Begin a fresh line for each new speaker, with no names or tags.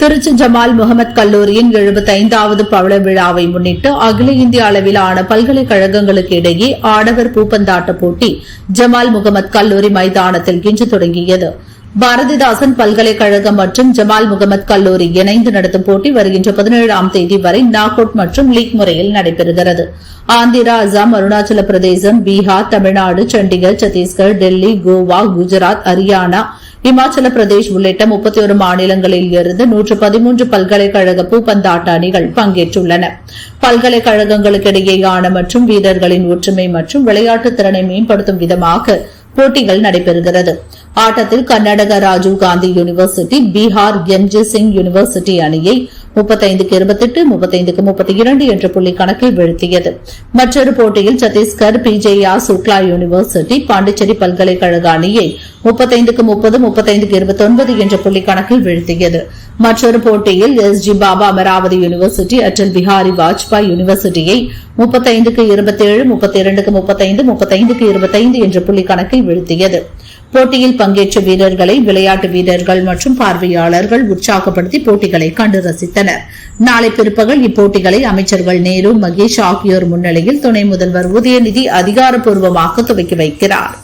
Trichy Jamal Mohammed கல்லூரியின் 75வது பவள விழாவை முன்னிட்டு அகில இந்திய அளவிலான பல்கலைக்கழகங்களுக்கு இடையே ஆடவர் பூப்பந்தாட்ட போட்டி ஜமால் முகமது கல்லூரி மைதானத்தில் இன்று தொடங்கியது. பாரதிதாசன் பல்கலைக்கழகம் மற்றும் ஜமால் முகமது கல்லூரி இணைந்து நடத்தும் போட்டி வருகின்ற 17ஆம் தேதி வரை நாக் அவுட் மற்றும் லீக் முறையில் நடைபெறுகிறது. ஆந்திரா, அசாம், அருணாச்சல பிரதேசம், பீகார், தமிழ்நாடு, சண்டிகர், சத்தீஸ்கர், டெல்லி, கோவா, குஜராத், ஹரியானா, இமாச்சல பிரதேஷ் உள்ளிட்ட 31 மாநிலங்களில் இருந்து 113 பல்கலைக்கழக பூப்பந்தாட்ட அணிகள் பங்கேற்றுள்ளன. பல்கலைக்கழகங்களுக்கிடையேயான மற்றும் வீரர்களின் ஒற்றுமை மற்றும் விளையாட்டுத் திறனை மேம்படுத்தும் விதமாக போட்டிகள் நடைபெறுகிறது. ஆட்டத்தில் Karnataka Rajiv Gandhi university Bihar NG Singh university அணியை 35-28, 35-32 என்ற புள்ளி கணக்கில் வீழ்த்தியது. மற்றொரு போட்டியில் சத்தீஸ்கர் பிஜேஆர் சுக்லா யூனிவர்சிட்டி பாண்டிச்சேரி பல்கலைக்கழக அணியை 35-30, 35-29 என்ற புள்ளி கணக்கில் வீழ்த்தியது. மற்றொரு போட்டியில் எஸ்ஜி பாபா அமராவதி யூனிவர்சிட்டி அடல் பிஹாரி வாஜ்பாய் யூனிவர்சிட்டியை 35-27, 32-35, 35-25 என்ற புள்ளி கணக்கில் வீழ்த்தியது. போட்டியில் பங்கேற்ற வீரர்களை விளையாட்டு வீரர்கள் மற்றும் பார்வையாளர்கள் உற்சாகப்படுத்தி போட்டிகளை கண்டு ரசித்தனர். நாளை பிற்பகல் இப்போட்டிகளை அமைச்சர்கள் நேரு, மகேஷ் ஆகியோர் முன்னிலையில் துணை முதல்வர் உதயநிதி அதிகாரப்பூர்வமாக துவக்கி வைக்கிறார்.